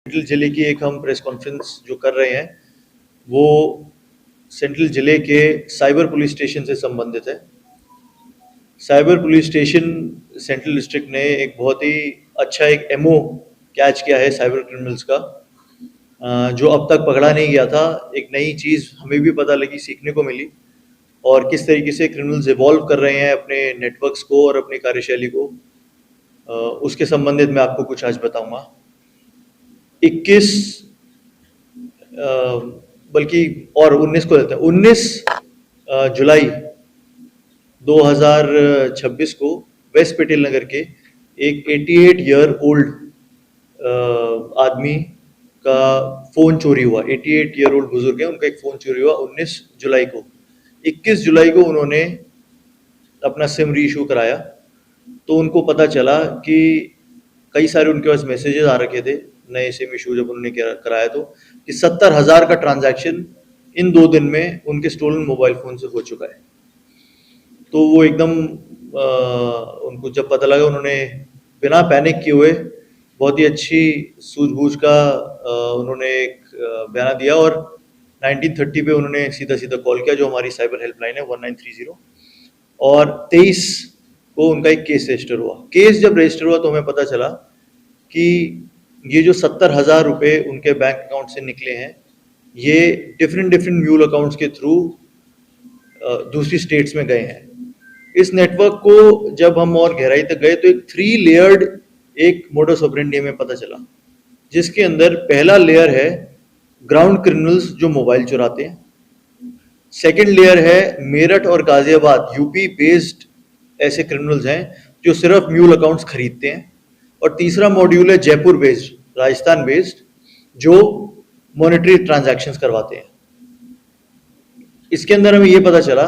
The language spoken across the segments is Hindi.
सेंट्रल जिले की एक हम प्रेस कॉन्फ्रेंस जो कर रहे हैं वो सेंट्रल जिले के साइबर पुलिस स्टेशन से संबंधित है। Cyber police station central district ने एक बहुत ही अच्छा एक एमओ कैच किया है साइबर क्रिमिनल्स का, जो अब तक पकड़ा नहीं गया था। एक नई चीज़ हमें भी पता लगी, सीखने को मिली, और किस तरीके से क्रिमिनल्स इवॉल्व कर रहे हैं अपने नेटवर्क्स को और अपनी कार्यशैली को, उसके संबंधित मैं आपको कुछ आज बताऊंगा। 21 बल्कि और 19 को लेते हैं, 19 जुलाई 2026 को वेस्ट पटेल नगर के एक 88 ईयर ओल्ड आदमी का फ़ोन चोरी हुआ। 88 ईयर ओल्ड बुजुर्ग है, उनका एक फ़ोन चोरी हुआ 19 जुलाई को। 21 जुलाई को उन्होंने अपना सिम रीइशू कराया, तो उनको पता चला कि कई सारे उनके पास मैसेजेस आ रखे थे नए सिम इशू जब उन्होंने कराया, तो कि 70,000 का ट्रांजैक्शन इन 2 दिन में उनके स्टोलन मोबाइल फ़ोन से हो चुका है। तो वो एकदम उनको जब पता लगा, उन्होंने बिना पैनिक किए हुए बहुत ही अच्छी सूझबूझ का उन्होंने एक बयान दिया, और 1930 पे उन्होंने सीधा सीधा कॉल किया, जो हमारी साइबर हेल्पलाइन है 1930, और 23 को उनका एक केस रजिस्टर हुआ। केस जब रजिस्टर हुआ तो हमें पता चला कि ये जो 70,000 रुपये उनके बैंक अकाउंट से निकले हैं, ये डिफरेंट म्यूल अकाउंट्स के थ्रू दूसरी स्टेट्स में गए हैं। इस नेटवर्क को जब हम और गहराई तक गए तो एक 3 लेयर्ड एक मोडस ऑपरेंडी में पता चला, जिसके अंदर पहला लेयर है ग्राउंड क्रिमिनल्स जो मोबाइल चुराते हैं, सेकंड लेयर है मेरठ और गाजियाबाद यूपी बेस्ड ऐसे क्रिमिनल्स हैं जो सिर्फ म्यूल अकाउंट्स खरीदते हैं, और तीसरा मॉड्यूल है जयपुर बेस्ड, राजस्थान बेस्ड, जो मॉनेटरी ट्रांजैक्शंस करवाते हैं। इसके अंदर हमें ये पता चला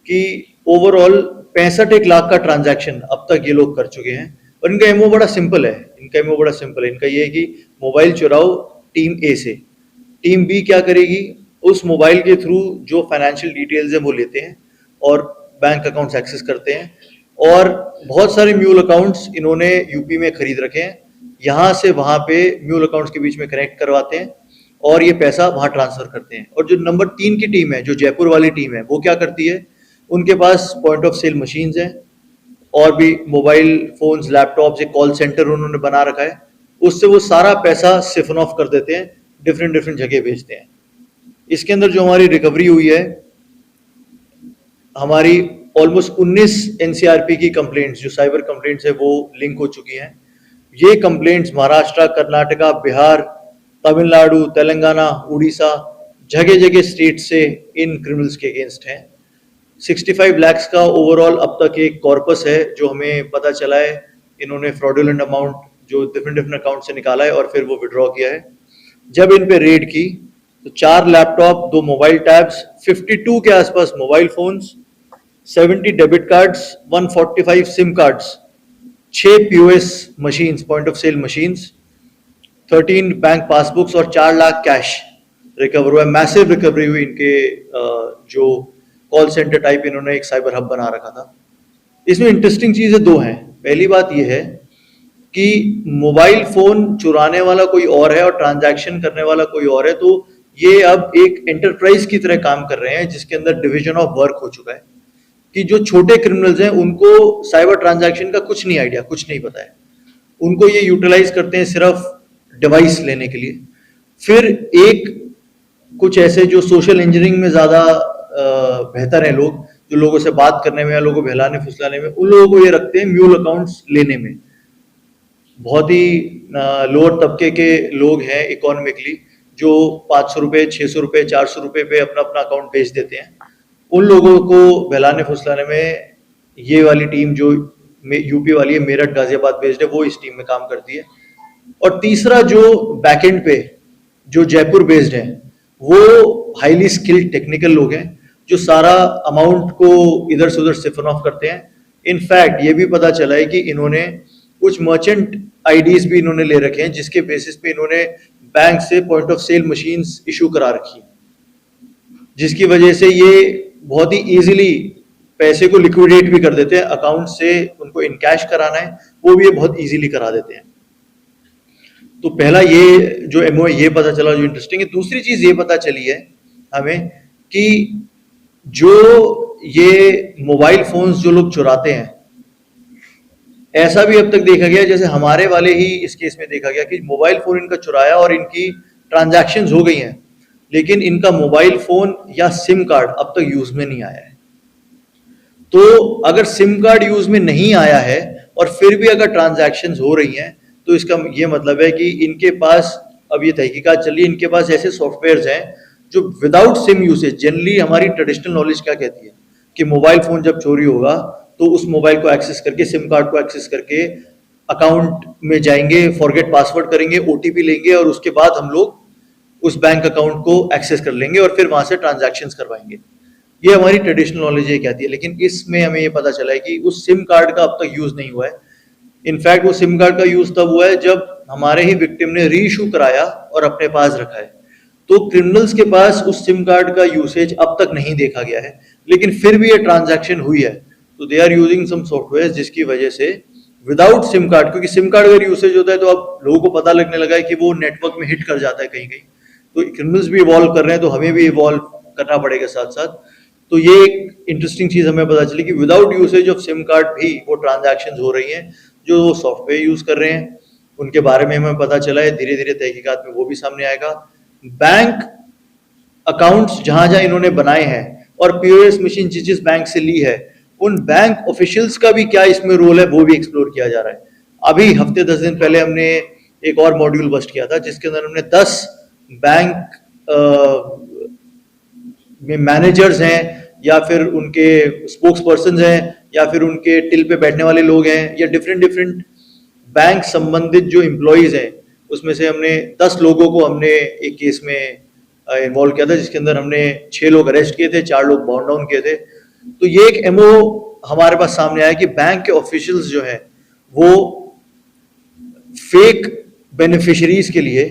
कि ओवरऑल 65 लाख का ट्रांजैक्शन अब तक ये लोग कर चुके हैं, और इनका एमओ बड़ा सिंपल है। इनका ये है कि मोबाइल चुराओ टीम ए से, टीम बी क्या करेगी, उस मोबाइल के थ्रू जो फाइनेंशियल डिटेल्स हैं वो लेते हैं और बैंक अकाउंट्स एक्सेस करते हैं, और बहुत सारे म्यूल अकाउंट्स इन्होंने यूपी में खरीद रखे हैं, यहाँ से वहाँ पे म्यूल अकाउंट्स के बीच में कनेक्ट करवाते हैं और ये पैसा वहाँ ट्रांसफर करते हैं। और जो नंबर 3 की टीम है, जो जयपुर वाली टीम है, वो क्या करती है, उनके पास पॉइंट ऑफ सेल मशीन्स हैं और भी मोबाइल फोन्स, लैपटॉप्स, एक कॉल सेंटर उन्होंने बना रखा है, उससे वो सारा पैसा सिफन ऑफ कर देते हैं, डिफरेंट जगह भेजते हैं। इसके अंदर जो हमारी रिकवरी हुई है, हमारी ऑलमोस्ट 19 एनसीआरपी की कंप्लेंट्स, जो साइबर कंप्लेंट्स है, वो लिंक हो चुकी हैं। ये कंप्लेंट्स महाराष्ट्र, कर्नाटका, बिहार, तमिलनाडु, तेलंगाना, उड़ीसा, जगह जगह स्टेट से इन क्रिमिनल्स के अगेंस्ट हैं। 65 लाख का ओवरऑल अब तक एक कॉर्पस है जो हमें पता चला है। इन्होंने फ्रॉडुलेंट अमाउंट जो डिफरेंट अकाउंट से निकाला है और फिर वो विड्रॉ किया है। जब इन पे रेड की तो 4 लैपटॉप, 2 मोबाइल टैब्स, 52 के आसपास mobile phones, 70 debit cards, 145 SIM cards, 6 POS machines, point of sale machines, 13 bank passbooks और 4 लाख कैश रिकवर हुआ। मैसिव रिकवरी हुई इनके जो कॉल सेंटर टाइप इन्होंने एक साइबर हब बना रखा था। इसमें इंटरेस्टिंग चीजें 2 हैं। पहली बात यह है कि मोबाइल फोन चुराने वाला कोई और है और ट्रांजैक्शन करने वाला कोई और है, तो ये अब एक एंटरप्राइज की तरह काम कर रहे हैं, जिसके अंदर डिवीजन ऑफ वर्क हो चुका है कि जो छोटे क्रिमिनल्स हैं उनको साइबर ट्रांजैक्शन का कुछ नहीं आइडिया, कुछ नहीं पता है, उनको ये यूटिलाइज करते हैं सिर्फ डिवाइस लेने के लिए। फिर एक कुछ ऐसे जो सोशल इंजीनियरिंग में ज्यादा बेहतर है लोग, जो लोगों से बात करने में या लोगों को बहलाने फुसलाने में, उन लोगों को ये रखते हैं म्यूल अकाउंट्स लेने में। बहुत ही लोअर तबके के लोग हैं इकोनॉमिकली, जो 500 रुपये, 600 रुपये, 400 रुपये पे अपना अकाउंट बेच देते हैं। उन लोगों को बहलाने फुसलाने में ये वाली टीम जो यूपी वाली है, मेरठ गाजियाबाद बेस्ड है, वो इस टीम में काम करती है। और तीसरा जो बैकएंड पे जो जयपुर बेस्ड है, वो हाईली स्किल्ड टेक्निकल लोग हैं जो सारा अमाउंट को इधर से उधर सिफन ऑफ करते हैं। इनफैक्ट ये भी पता चला है कि इन्होंने कुछ मर्चेंट आईडीज भी इन्होंने ले रखे हैं, जिसके बेसिस पे इन्होंने बैंक से point of sale machines issue करा रखी है, जिसकी वजह से ये बहुत ही इजीली पैसे को लिक्विडेट भी कर देते हैं। अकाउंट से उनको इन कैश कराना है, वो भी ये बहुत इजीली करा देते हैं। तो पहला ये जो एमओ ये पता चला जो इंटरेस्टिंग है। दूसरी चीज ये पता चली है हमें कि जो ये मोबाइल फोन्स जो लोग चुराते हैं, ऐसा भी अब तक देखा गया, जैसे हमारे वाले ही इस केस में देखा गया कि मोबाइल फोन इनका चुराया और इनकी ट्रांजैक्शंस हो गई हैं, लेकिन इनका मोबाइल फोन या सिम कार्ड अब तक यूज में नहीं आया है। तो अगर सिम कार्ड यूज में नहीं आया है और फिर भी अगर ट्रांजैक्शंस हो रही हैं, तो इसका ये मतलब है कि इनके पास, अब ये तहकीकात चल रही है, इनके पास ऐसे सॉफ्टवेयर्स हैं जो विदाउट सिम यूसेज, जनरली हमारी ट्रेडिशनल नॉलेज क्या कहती है कि मोबाइल फोन जब चोरी होगा तो उस मोबाइल को एक्सेस करके, सिम कार्ड को एक्सेस करके अकाउंट में जाएंगे, फॉरगेट पासवर्ड करेंगे, ओटीपी लेंगे और उसके बाद हम लोग उस बैंक अकाउंट को एक्सेस कर लेंगे और फिर वहां से ट्रांजैक्शंस करवाएंगे। ये हमारी ट्रेडिशनल नॉलेज ये कहती है। लेकिन इसमें हमें ये पता चला है कि उस सिम कार्ड का अब तक यूज नहीं हुआ है। इनफैक्ट वो सिम कार्ड का यूज तब हुआ है जब हमारे ही विक्टिम ने रीइशू कराया और अपने पास रखा है। तो क्रिमिनल्स के पास उस सिम कार्ड का यूसेज अब तक नहीं देखा गया है, लेकिन फिर भी ये ट्रांजैक्शन हुई है। तो they are using some software जिसकी वजह से विदाउट सिम कार्ड, क्योंकि सिम कार्ड अगर यूसेज होता है तो अब लोगों को पता लगने लगा है कि वो नेटवर्क में हिट कर जाता है कहीं कहीं। तो क्रिमिनल्स भी इवॉल्व कर रहे हैं, तो हमें भी इवॉल्व करना पड़ेगा साथ साथ। तो ये एक इंटरेस्टिंग चीज हमें पता चली कि without usage of SIM card भी वो ट्रांजैक्शंस हो रही हैं। जो वो सॉफ्टवेयर यूज कर रहे हैं उनके बारे में हमें पता चला है, धीरे धीरे तहकीकात में वो भी सामने आएगा। बैंक अकाउंट्स जहां जहां इन्होंने बनाए हैं और पीओएस मशीन जिस जिस बैंक से ली है, उन बैंक ऑफिशियल्स का भी क्या इसमें रोल है वो भी एक्सप्लोर किया जा रहा है। अभी हफ्ते 10 दिन पहले हमने एक और मॉड्यूल बस्ट किया था जिसके अंदर हमने 10 बैंक में मैनेजर्स हैं या फिर उनके स्पोक्स पर्सन हैं या फिर उनके टिल पे बैठने वाले लोग हैं या डिफरेंट बैंक संबंधित जो एम्प्लॉइज हैं, उसमें से हमने 10 लोगों को हमने एक केस में इन्वॉल्व किया था जिसके अंदर हमने 6 लोग अरेस्ट किए थे, 4 लोग बाउंड डाउन किए थे। तो ये एक एमओ हमारे पास सामने आया कि बैंक के ऑफिशियल्स जो हैं वो फेक बेनिफिशरीज के लिए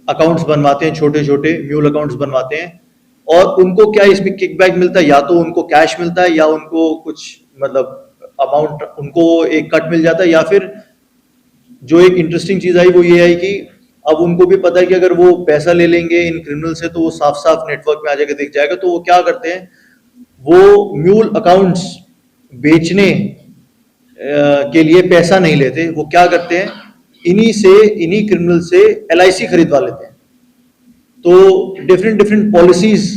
अकाउंट्स बनवाते हैं, छोटे छोटे म्यूल अकाउंट्स बनवाते हैं, और उनको क्या इसमें किकबैक मिलता है, या तो उनको कैश मिलता है या उनको कुछ मतलब अमाउंट, उनको एक कट मिल जाता है, या फिर जो एक इंटरेस्टिंग चीज आई वो ये आई कि अब उनको भी पता है कि अगर वो पैसा ले लेंगे इन क्रिमिनल से तो वो साफ साफ नेटवर्क में आ जाकर दिख जाएगा। तो वो क्या करते हैं, वो म्यूल अकाउंट्स बेचने के लिए पैसा नहीं लेते, वो क्या करते हैं, इन्हीं क्रिमिनल से एलआईसी खरीदवा लेते हैं। तो डिफरेंट पॉलिसीज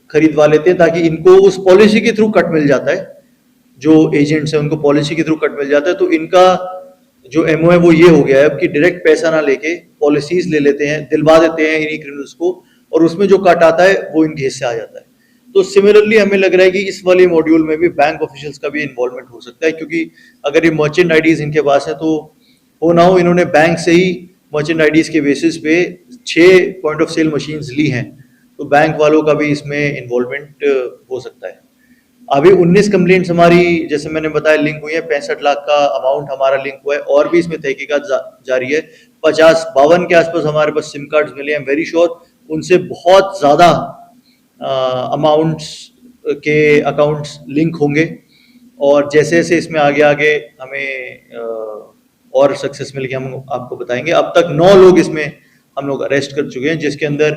खरीदवा लेते हैं ताकि इनको उस पॉलिसी के थ्रू कट मिल जाता है, जो एजेंट्स हैं उनको पॉलिसी के थ्रू कट मिल जाता है। तो इनका जो एमओ है वो ये हो गया है अब कि डायरेक्ट पैसा ना लेके पॉलिसीज ले लेते हैं, दिलवा देते हैं इन्हीं क्रिमिनल्स को, और उसमें जो कट आता है वो इनके हिस्से आ जाता है। तो सिमिलरली हमें लग रहा है कि इस वाले मॉड्यूल में भी बैंक ऑफिशियल्स का भी इन्वॉल्वमेंट हो सकता है, क्योंकि अगर ये मर्चेंट आईडीज इनके पास है तो हो ना हो इन्होंने बैंक से ही मर्चेंट आईडीज के बेसिस पे 6 पॉइंट ऑफ सेल मशीन्स ली हैं, तो बैंक वालों का भी इसमें इन्वॉल्वमेंट हो सकता है। अभी 19 कंप्लेंट्स हमारी, जैसे मैंने बताया, लिंक हुई है, 65 लाख का अमाउंट हमारा लिंक हुआ है, और भी इसमें तहकीकात जारी है। 50-52 के आसपास हमारे पास सिम कार्ड्स मिले हैं, वेरी श्योर उनसे बहुत ज्यादा अमाउंट्स के अकाउंट्स लिंक होंगे, और जैसे जैसे इसमें आगे आगे हमें और सक्सेस मिल के हम आपको बताएंगे। अब तक 9 लोग इसमें हम लोग अरेस्ट कर चुके हैं, जिसके अंदर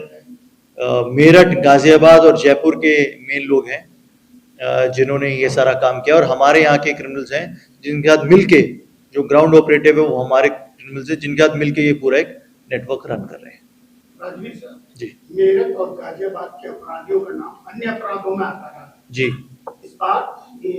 मेरठ, गाजियाबाद और जयपुर के मेन लोग हैं जिन्होंने ये सारा काम किया, और हमारे यहाँ के क्रिमिनल्स हैं जिनके साथ मिलके, जो ग्राउंड ऑपरेटिव है वो हमारे क्रिमिनल्स हैं जिनके साथ मिलके ये पूरा एक नेटवर्क रन कर रहे हैं। राजवीर सर जी, मेरठ और गाजियाबाद के अपराधियों का नाम अन्य अपराधों में आता है जी। इस बार ये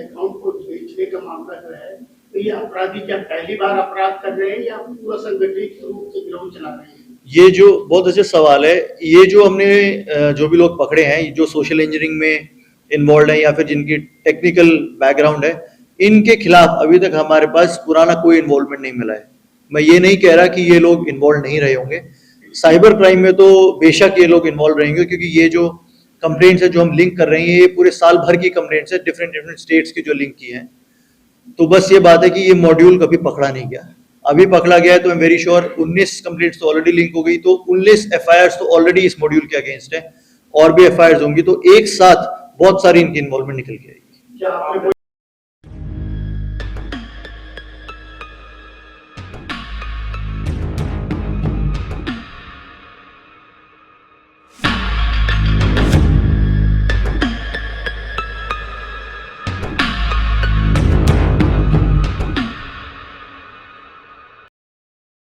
अकाउंट को बेचने का मामला जो है, तो ये अपराधी क्या पहली बार अपराध कर रहे हैं या पूरा संगठित रूप से गिरोह चला रहे हैं? ये जो बहुत अच्छा सवाल है, ये जो हमने जो भी लोग पकड़े हैं जो सोशल इंजीनियरिंग में इन्वॉल्व है या फिर जिनकी टेक्निकल बैकग्राउंड है, इनके खिलाफ अभी तक हमारे पास पुराना कोई इन्वॉल्वमेंट नहीं मिला है। मैं ये नहीं कह रहा कि ये लोग इन्वॉल्व नहीं रहे होंगे, साइबर क्राइम में तो बेशक ये लोग इन्वॉल्व रहेंगे, क्योंकि ये जो कंप्लेंट्स है जो हम लिंक कर रहे हैं ये पूरे साल भर की कंप्लेंट्स है, डिफरेंट स्टेट्स की जो लिंक की हैं। तो बस ये बात है कि ये मॉड्यूल कभी पकड़ा नहीं गया, अभी पकड़ा गया है तो I am very sure 19 complaints तो ऑलरेडी लिंक हो गई, तो 19 एफआईआर्स तो ऑलरेडी इस मॉड्यूल के अगेंस्ट है, और भी एफआईआर्स होंगी, तो एक साथ बहुत सारी इनकी इन्वॉल्वमेंट निकल के आएगी। क्या आपने